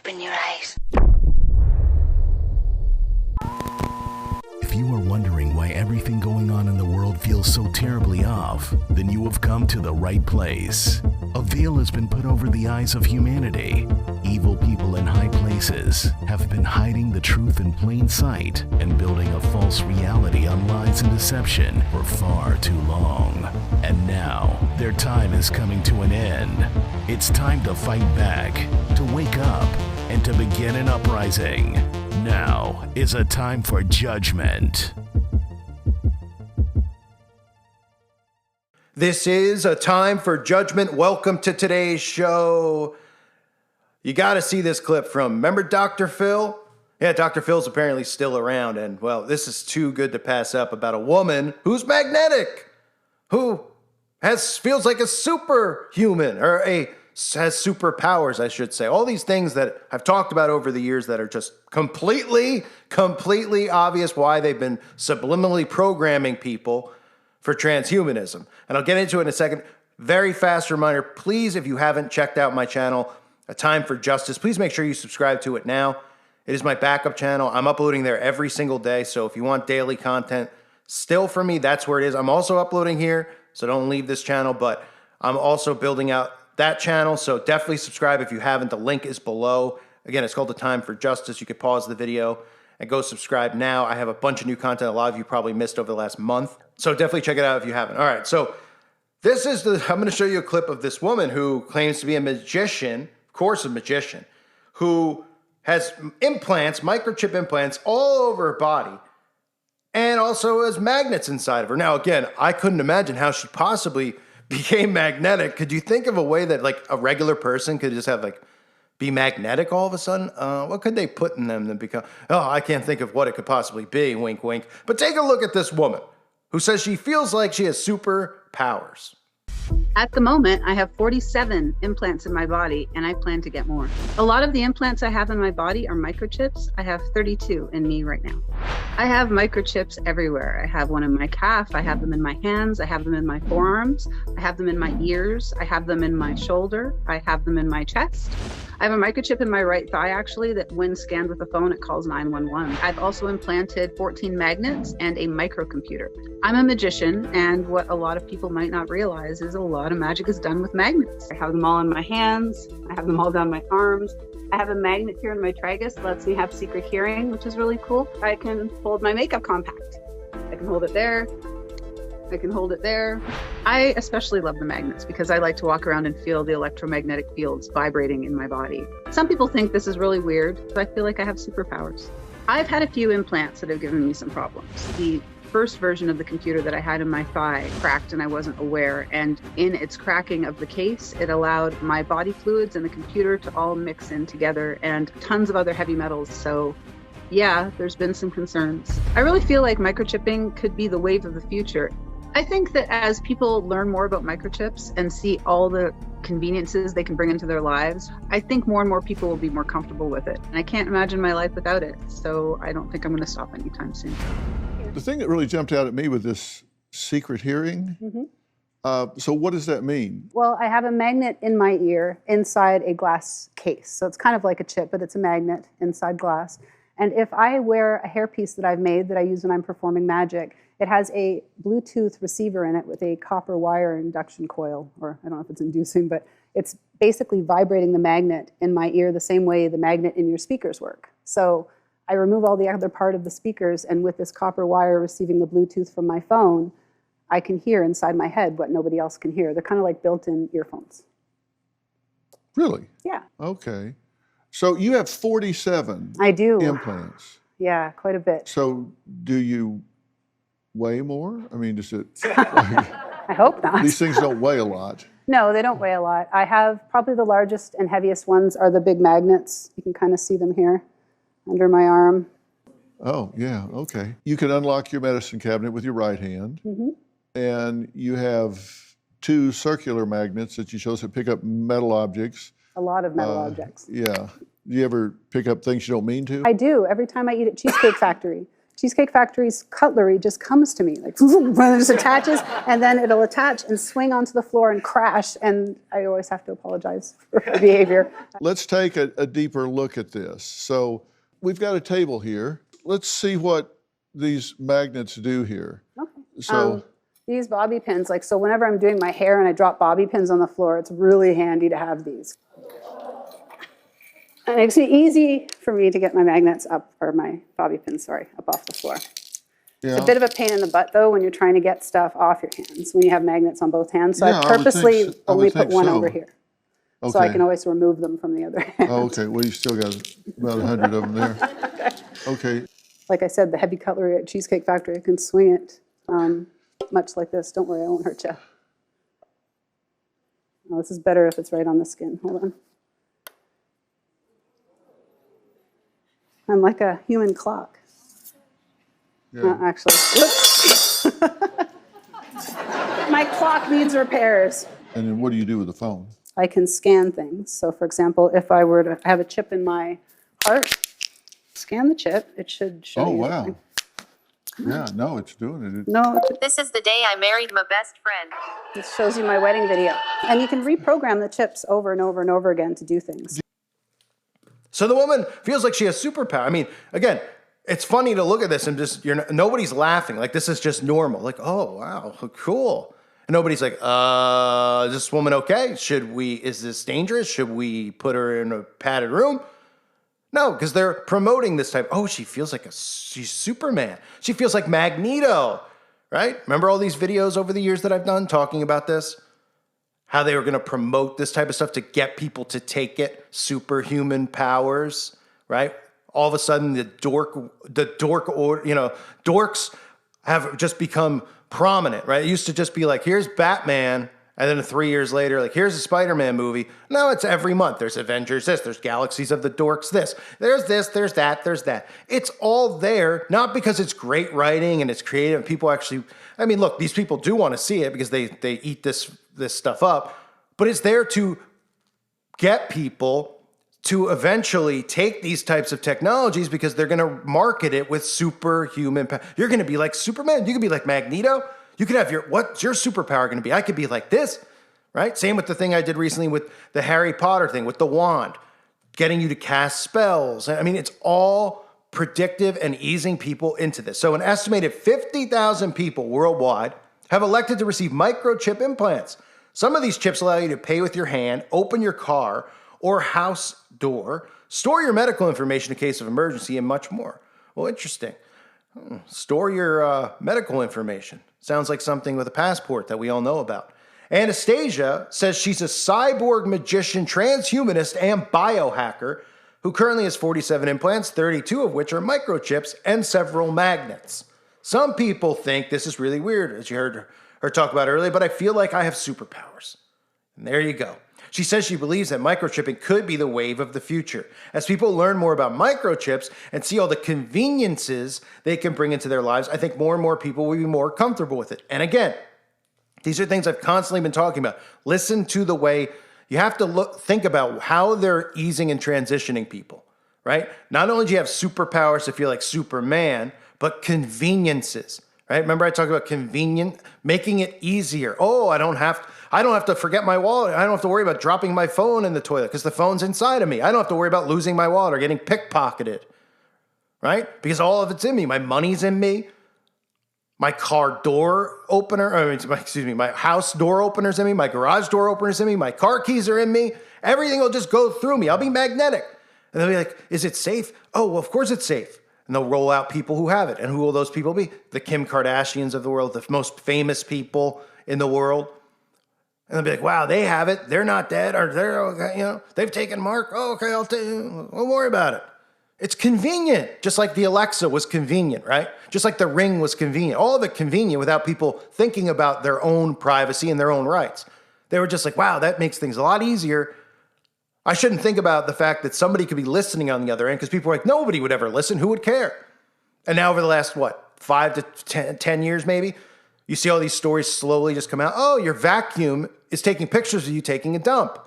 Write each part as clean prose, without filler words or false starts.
Open your eyes. If you are wondering why everything going on in the world feels so terribly off, then you have come to the right place. A veil has been put over the eyes of humanity. Evil people in high places have been hiding the truth in plain sight and building a false reality on lies and deception for far too long. And now, their time is coming to an end. It's time to fight back, to wake up, and to begin an uprising. Now is a time for judgment. This is a time for judgment. Welcome to today's show. You got to see this clip from, remember Dr. Phil? Yeah, Dr. Phil's apparently still around, and well, this is too good to pass up about a woman who's magnetic, who feels like a superhuman, or has superpowers, I should say. All these things that I've talked about over the years that are just completely obvious why they've been subliminally programming people for transhumanism. And I'll get into it in a second. Very fast reminder, please, if you haven't checked out my channel, A Time for Justice, please make sure you subscribe to it now. It is my backup channel. I'm uploading there every single day, so if you want daily content still from me, that's where it is. I'm also uploading here, so don't leave this channel, but I'm also building out that channel, so definitely subscribe if you haven't. The link is below. Again, it's called A Time for Justice. You could pause the video and go subscribe now. I have a bunch of new content a lot of you probably missed over the last month, so definitely check it out if you haven't. All right, so I'm going to show you a clip of this woman who claims to be a magician, of course a magician, who has implants, microchip implants all over her body, and also has magnets inside of her. Now, again, I couldn't imagine how she possibly became magnetic. Could you think of a way that like a regular person could just have like be magnetic all of a sudden? What could they put in them to become? Oh, I can't think of what it could possibly be, wink, wink. But take a look at this woman who says she feels like she has superpowers. At the moment, I have 47 implants in my body, and I plan to get more. A lot of the implants I have in my body are microchips. I have 32 in me right now. I have microchips everywhere. I have one in my calf. I have them in my hands. I have them in my forearms. I have them in my ears. I have them in my shoulder. I have them in my chest. I have a microchip in my right thigh, actually, that when scanned with a phone, it calls 911. I've also implanted 14 magnets and a microcomputer. I'm a magician, and what a lot of people might not realize is a lot of magic is done with magnets. I have them all in my hands. I have them all down my arms. I have a magnet here in my tragus that lets me have secret hearing, which is really cool. I can hold my makeup compact. I can hold it there. I can hold it there. I especially love the magnets because I like to walk around and feel the electromagnetic fields vibrating in my body. Some people think this is really weird, but I feel like I have superpowers. I've had a few implants that have given me some problems. The first version of the computer that I had in my thigh cracked and I wasn't aware, and in its cracking of the case, it allowed my body fluids and the computer to all mix in together and tons of other heavy metals. So yeah, there's been some concerns. I really feel like microchipping could be the wave of the future. I think that as people learn more about microchips and see all the conveniences they can bring into their lives, I think more and more people will be more comfortable with it. And I can't imagine my life without it, so I don't think I'm going to stop anytime soon. The thing that really jumped out at me with this secret hearing, so what does that mean? Well, I have a magnet in my ear inside a glass case. So it's kind of like a chip, but it's a magnet inside glass. And if I wear a hairpiece that I've made that I use when I'm performing magic, it has a Bluetooth receiver in it with a copper wire induction coil, or I don't know if it's inducing, but it's basically vibrating the magnet in my ear the same way the magnet in your speakers work. So I remove all the other part of the speakers, and with this copper wire receiving the Bluetooth from my phone, I can hear inside my head what nobody else can hear. They're kind of like built-in earphones. Really? Yeah. Okay. So you have 47 I do. implants. Yeah, quite a bit. So do you weigh more? I mean, does it? I hope not. These things don't weigh a lot. No, they don't weigh a lot. I have probably the largest and heaviest ones are the big magnets. You can kind of see them here under my arm. Oh, yeah, okay. You can unlock your medicine cabinet with your right hand, and you have 2 circular magnets that you chose to pick up metal objects. A lot of metal objects. Yeah. Do you ever pick up things you don't mean to? I do. Every time I eat at Cheesecake Factory. Cheesecake Factory's cutlery just comes to me, like when it just attaches, and then it'll attach and swing onto the floor and crash, and I always have to apologize for my behavior. Let's take a deeper look at this. So we've got a table here. Let's see what these magnets do here. Okay. So These bobby pins, like, so whenever I'm doing my hair and I drop bobby pins on the floor, it's really handy to have these. It makes it easy for me to get my magnets up, or my bobby pins, sorry, up off the floor. yeah. It's a bit of a pain in the butt, though, when you're trying to get stuff off your hands, when you have magnets on both hands. So Yeah, I I would think purposely so. I would only put think one so. over here. So I Okay. can always remove them from the other hand. Oh, okay, well, you still got about 100 of them there. Okay, Like I said, the heavy cutlery at Cheesecake Factory, I can swing it much like this. Don't worry, I won't hurt you. Oh, this is better if it's right on the skin. Hold on. I'm like a human clock. yeah. Actually, whoops. My clock needs repairs. And then what do you do with the phone? I can scan things. So for example, if I were to have a chip in my heart, scan the chip, it should show Oh, you. wow. everything. Yeah, no, it's doing it. No, This is the day I married my best friend. it shows you my wedding video. And you can reprogram the chips over and over and over again to do things. So the woman feels like she has superpower. I mean, again, it's funny to look at this and just nobody's laughing. Like this is just normal. Like, oh wow, cool. And nobody's like, is this woman okay? Is this dangerous? Should we put her in a padded room? No, because they're promoting this type. Oh, she feels like she's Superman. She feels like Magneto, right? Remember all these videos over the years that I've done talking about this? How they were going to promote this type of stuff to get people to take it, superhuman powers, right? All of a sudden, dorks have just become prominent, right? It used to just be like, here's Batman, and then 3 years later, like, here's a Spider-Man movie. No, it's every month. There's Avengers this, there's Galaxies of the Dorks this, there's that, there's that. It's all there, not because it's great writing and it's creative and people actually, I mean, look, these people do want to see it because they eat this stuff up, but it's there to get people to eventually take these types of technologies because they're going to market it with superhuman power. You're going to be like Superman. You could be like Magneto. You could have what's your superpower going to be? I could be like this, right? Same with the thing I did recently with the Harry Potter thing, with the wand, getting you to cast spells. I mean, it's all predictive and easing people into this. So an estimated 50,000 people worldwide have elected to receive microchip implants. Some of these chips allow you to pay with your hand, open your car or house door, store your medical information in case of emergency, and much more. Well, interesting. Store your medical information. Sounds like something with a passport that we all know about. Anastasia says she's a cyborg magician, transhumanist, and biohacker who currently has 47 implants, 32 of which are microchips and several magnets. Some people think this is really weird, as you heard her talk about earlier, but I feel like I have superpowers. And there you go. She says she believes that microchipping could be the wave of the future. As people learn more about microchips and see all the conveniences they can bring into their lives, I think more and more people will be more comfortable with it. And again, these are things I've constantly been talking about. Listen to the way you have to think about how they're easing and transitioning people, right? Not only do you have superpowers to feel like Superman, but conveniences, right? Remember I talked about making it easier. Oh, I don't have to forget my wallet. I don't have to worry about dropping my phone in the toilet because the phone's inside of me. I don't have to worry about losing my wallet or getting pickpocketed, right? Because all of it's in me. My money's in me. My car door opener, my house door opener's in me. My garage door opener's in me. My car keys are in me. Everything will just go through me. I'll be magnetic. And they'll be like, is it safe? Oh, well, of course it's safe. And they'll roll out people who have it. And who will those people be? The Kim Kardashians of the world, the most famous people in the world. And they'll be like, wow, they have it. They're not dead. Or they're okay, they've taken Mark. Oh, okay, don't worry about it. It's convenient. Just like the Alexa was convenient, right? Just like the Ring was convenient. All of it convenient without people thinking about their own privacy and their own rights. They were just like, wow, that makes things a lot easier. I shouldn't think about the fact that somebody could be listening on the other end because people are like, nobody would ever listen. Who would care? And now over the last, 5 to 10 years maybe, you see all these stories slowly just come out. Oh, your vacuum is taking pictures of you taking a dump.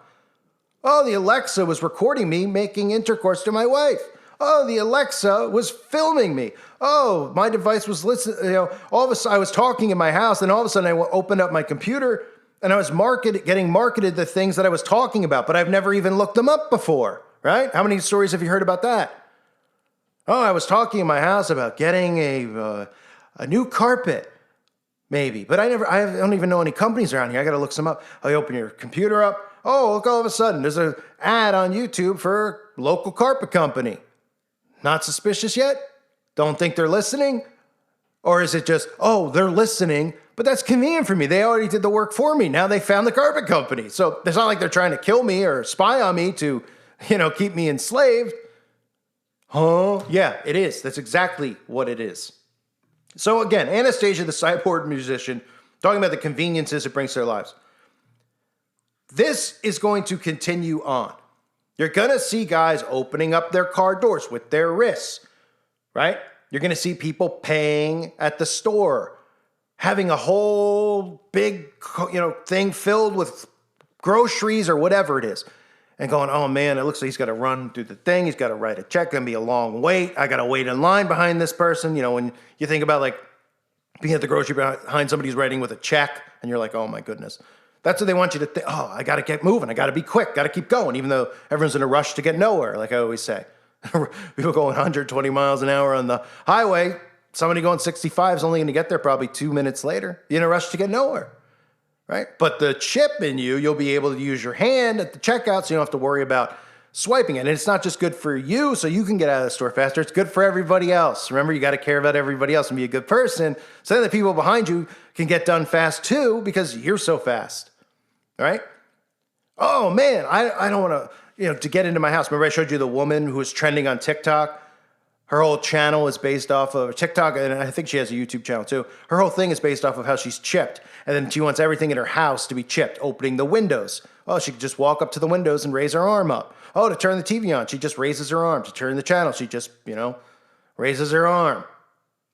Oh, the Alexa was recording me making intercourse to my wife. Oh, the Alexa was filming me. Oh, my device was listening. All of a sudden I was talking in my house, and all of a sudden I opened up my computer and I was getting marketed the things that I was talking about, but I've never even looked them up before, right? How many stories have you heard about that? Oh, I was talking in my house about getting a new carpet, maybe, but I don't even know any companies around here. I got to look some up. Oh, you open your computer up. Oh, look, all of a sudden there's an ad on YouTube for a local carpet company. Not suspicious yet? Don't think they're listening? Or is it just, oh, they're listening, but that's convenient for me. They already did the work for me. Now they found the carpet company. So it's not like they're trying to kill me or spy on me to, keep me enslaved. Huh? Yeah, it is. That's exactly what it is. So again, Anastasia, the cyborg musician, talking about the conveniences it brings to their lives. This is going to continue on. You're going to see guys opening up their car doors with their wrists, right? You're going to see people paying at the store, having a whole big, thing filled with groceries or whatever it is, and going, oh man, it looks like he's got to run through the thing. He's got to write a check. Going to be a long wait. I got to wait in line behind this person. When you think about like being at the grocery behind somebody who's writing with a check, and you're like, oh my goodness. That's what they want you to think. Oh, I got to get moving. I got to be quick. Got to keep going, even though everyone's in a rush to get nowhere, like I always say. People going 120 miles an hour on the highway. Somebody going 65 is only going to get there probably 2 minutes later. You're in a rush to get nowhere, right? But the chip in you'll be able to use your hand at the checkout, so you don't have to worry about swiping it. And it's not just good for you, so you can get out of the store faster. It's good for everybody else. Remember, you got to care about everybody else and be a good person, so then the people behind you can get done fast too, because you're so fast, right? Oh man, I don't want to get into my house. Remember I showed you the woman who was trending on TikTok? Her whole channel is based off of TikTok, and I think she has a YouTube channel too. Her whole thing is based off of how she's chipped. And then she wants everything in her house to be chipped, opening the windows. Oh, she could just walk up to the windows and raise her arm up. Oh, to turn the TV on, she just raises her arm. To turn the channel, she just, raises her arm.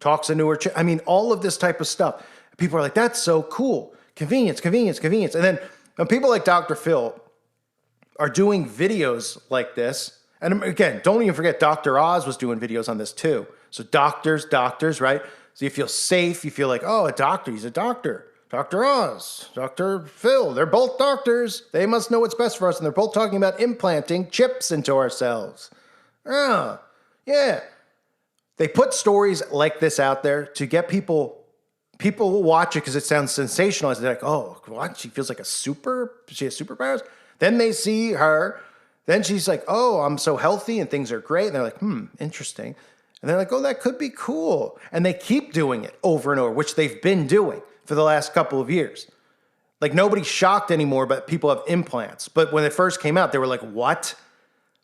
Talks into her chip. I mean, all of this type of stuff. People are like, that's so cool. Convenience, convenience, convenience. And then when people like Dr. Phil are doing videos like this, and again, don't even forget Dr. Oz was doing videos on this too. So doctors, right? So you feel safe. You feel like, oh, a doctor. He's a doctor. Dr. Oz, Dr. Phil, they're both doctors. They must know what's best for us. And they're both talking about implanting chips into ourselves. Oh, yeah. They put stories like this out there to get people will watch it because it sounds sensationalized. They're like, oh, what? She feels like she has superpowers? Then they see her. Then she's like, oh, I'm so healthy and things are great. And they're like, interesting. And they're like, oh, that could be cool. And they keep doing it over and over, which they've been doing for the last couple of years. Like nobody's shocked anymore, but people have implants. But when it first came out, they were like, what?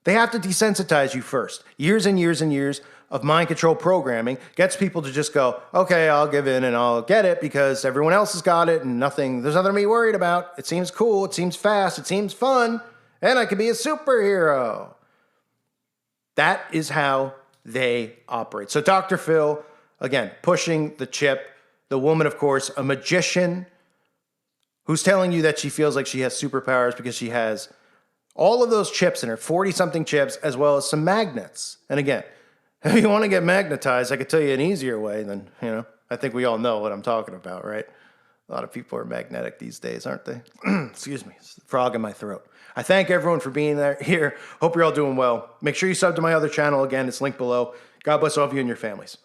They have to desensitize you first. Years and years and years of mind control programming gets people to just go, okay, I'll give in and I'll get it because everyone else has got it and there's nothing to be worried about. It seems cool. It seems fast. It seems fun. And I could be a superhero. That is how they operate. So Dr. Phil, again, pushing the chip. The woman, of course, a magician who's telling you that she feels like she has superpowers because she has all of those chips in her, 40-something chips, as well as some magnets. And again, if you want to get magnetized, I could tell you an easier way than, I think we all know what I'm talking about, right? A lot of people are magnetic these days, aren't they? Excuse me, it's the frog in my throat. I thank everyone for being here. Hope you're all doing well. Make sure you sub to my other channel. Again, it's linked below. God bless all of you and your families.